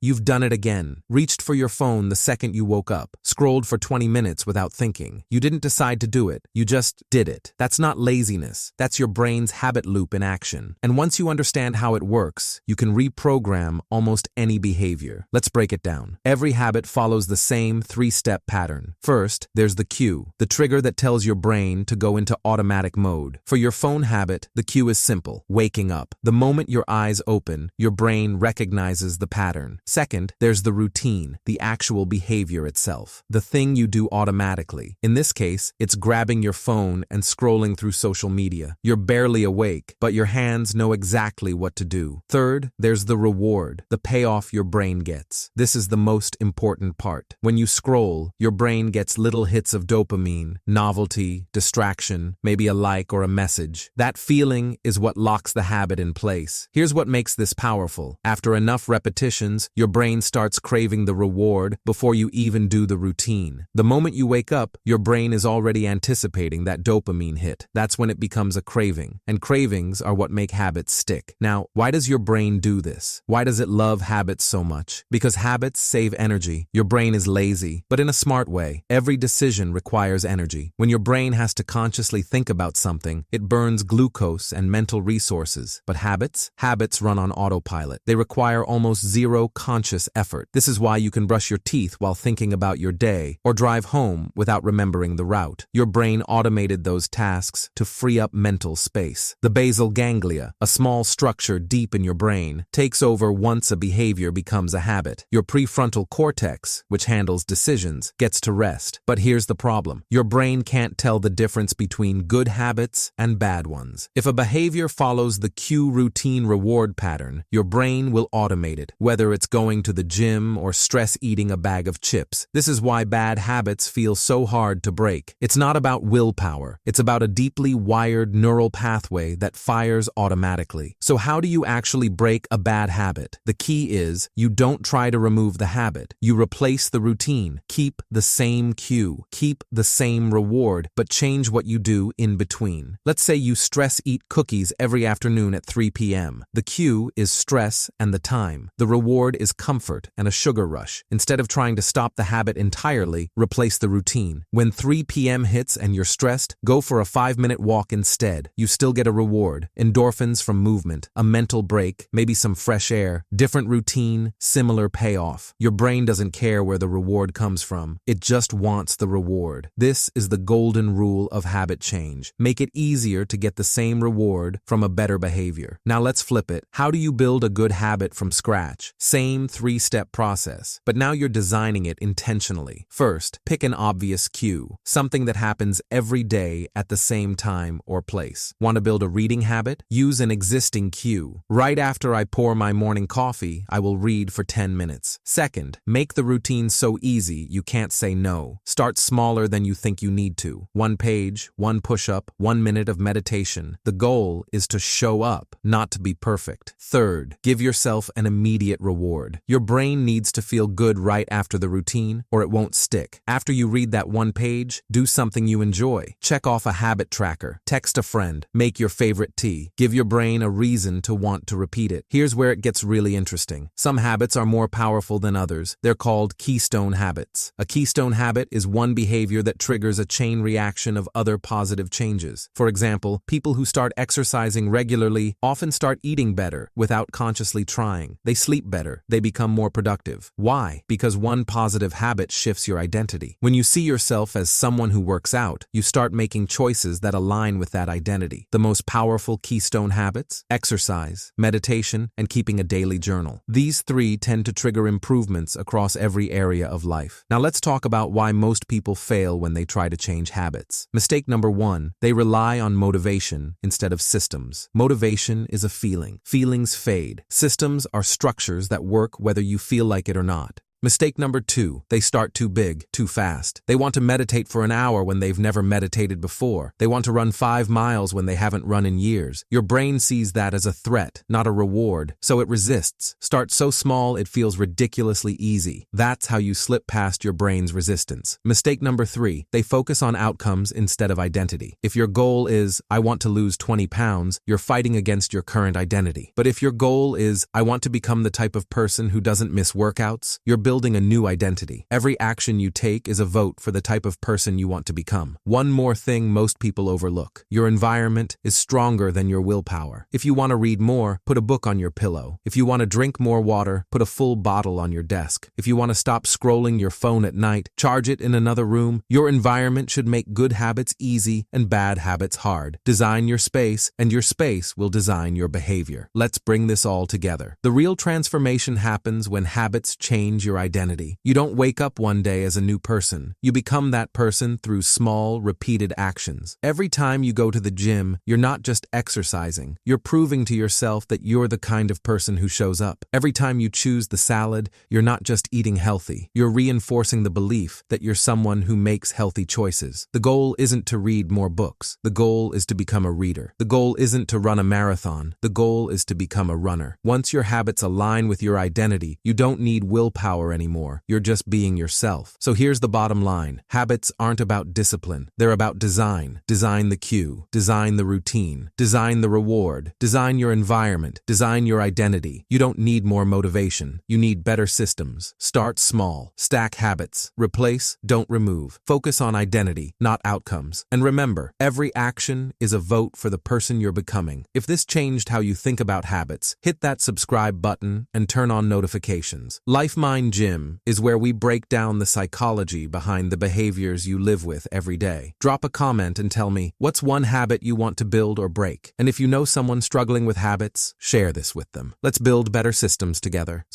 You've done it again. Reached for your phone the second you woke up. Scrolled for 20 minutes without thinking. You didn't decide to do it. You just did it. That's not laziness. That's your brain's habit loop in action. And once you understand how it works, you can reprogram almost any behavior. Let's break it down. Every habit follows the same three-step pattern. First, there's the cue, the trigger that tells your brain to go into automatic mode. For your phone habit, the cue is simple: waking up. The moment your eyes open, your brain recognizes the pattern. Second, there's the routine, the actual behavior itself, the thing you do automatically. In this case, it's grabbing your phone and scrolling through social media. You're barely awake, but your hands know exactly what to do. Third, there's the reward, the payoff your brain gets. This is the most important part. When you scroll, your brain gets little hits of dopamine, novelty, distraction, maybe a like or a message. That feeling is what locks the habit in place. Here's what makes this powerful. After enough repetitions, your brain starts craving the reward before you even do the routine. The moment you wake up, your brain is already anticipating that dopamine hit. That's when it becomes a craving. And cravings are what make habits stick. Now, why does your brain do this? Why does it love habits so much? Because habits save energy. Your brain is lazy, but in a smart way. Every decision requires energy. When your brain has to consciously think about something, it burns glucose and mental resources. But habits? Habits run on autopilot. They require almost zero conscious effort. This is why you can brush your teeth while thinking about your day, or drive home without remembering the route. Your brain automated those tasks to free up mental space. The basal ganglia, a small structure deep in your brain, takes over once a behavior becomes a habit. Your prefrontal cortex, which handles decisions, gets to rest. But here's the problem. Your brain can't tell the difference between good habits and bad ones. If a behavior follows the cue routine reward pattern, your brain will automate it, whether it's going to the gym or stress eating a bag of chips. This is why bad habits feel so hard to break. It's not about willpower. It's about a deeply wired neural pathway that fires automatically. So how do you actually break a bad habit? The key is you don't try to remove the habit. You replace the routine. Keep the same cue. Keep the same reward, but change what you do in between. Let's say you stress eat cookies every afternoon at 3 p.m. The cue is stress and the time. The reward is comfort and a sugar rush. Instead of trying to stop the habit entirely, replace the routine. When 3 p.m. hits and you're stressed, go for a 5-minute walk instead. You still get a reward. Endorphins from movement, a mental break, maybe some fresh air, different routine, similar payoff. Your brain doesn't care where the reward comes from. It just wants the reward. This is the golden rule of habit change. Make it easier to get the same reward from a better behavior. Now let's flip it. How do you build a good habit from scratch? Same 3-step process, but now you're designing it intentionally. First, pick an obvious cue, something that happens every day at the same time or place. Want to build a reading habit? Use an existing cue. Right after I pour my morning coffee, I will read for 10 minutes. Second, make the routine so easy you can't say no. Start smaller than you think you need to. 1 page, 1 push-up, 1 minute of meditation. The goal is to show up, not to be perfect. Third, give yourself an immediate reward. Your brain needs to feel good right after the routine, or it won't stick. After you read that 1 page, do something you enjoy. Check off a habit tracker. Text a friend. Make your favorite tea. Give your brain a reason to want to repeat it. Here's where it gets really interesting. Some habits are more powerful than others. They're called keystone habits. A keystone habit is one behavior that triggers a chain reaction of other positive changes. For example, people who start exercising regularly often start eating better without consciously trying. They sleep better. They become more productive. Why? Because one positive habit shifts your identity. When you see yourself as someone who works out, you start making choices that align with that identity. The most powerful keystone habits: exercise, meditation, and keeping a daily journal. These 3 tend to trigger improvements across every area of life. Now let's talk about why most people fail when they try to change habits. Mistake number 1, they rely on motivation instead of systems. Motivation is a feeling. Feelings fade. Systems are structures that work whether you feel like it or not. Mistake number 2, they start too big, too fast. They want to meditate for an hour when they've never meditated before. They want to run 5 miles when they haven't run in years. Your brain sees that as a threat, not a reward, so it resists. Start so small it feels ridiculously easy. That's how you slip past your brain's resistance. Mistake number 3, they focus on outcomes instead of identity. If your goal is, I want to lose 20 pounds, you're fighting against your current identity. But if your goal is, I want to become the type of person who doesn't miss workouts, you're building a new identity. Every action you take is a vote for the type of person you want to become. One more thing most people overlook. Your environment is stronger than your willpower. If you want to read more, put a book on your pillow. If you want to drink more water, put a full bottle on your desk. If you want to stop scrolling your phone at night, charge it in another room. Your environment should make good habits easy and bad habits hard. Design your space, and your space will design your behavior. Let's bring this all together. The real transformation happens when habits change your identity. You don't wake up one day as a new person. You become that person through small, repeated actions. Every time you go to the gym, you're not just exercising. You're proving to yourself that you're the kind of person who shows up. Every time you choose the salad, you're not just eating healthy. You're reinforcing the belief that you're someone who makes healthy choices. The goal isn't to read more books. The goal is to become a reader. The goal isn't to run a marathon. The goal is to become a runner. Once your habits align with your identity, you don't need willpower anymore. You're just being yourself. So here's the bottom line. Habits aren't about discipline. They're about design. Design the cue. Design the routine. Design the reward. Design your environment. Design your identity. You don't need more motivation. You need better systems. Start small. Stack habits. Replace, don't remove. Focus on identity, not outcomes. And remember, every action is a vote for the person you're becoming. If this changed how you think about habits, hit that subscribe button and turn on notifications. LifeMind Gym is where we break down the psychology behind the behaviors you live with every day. Drop a comment and tell me, what's one habit you want to build or break? And if you know someone struggling with habits, share this with them. Let's build better systems together.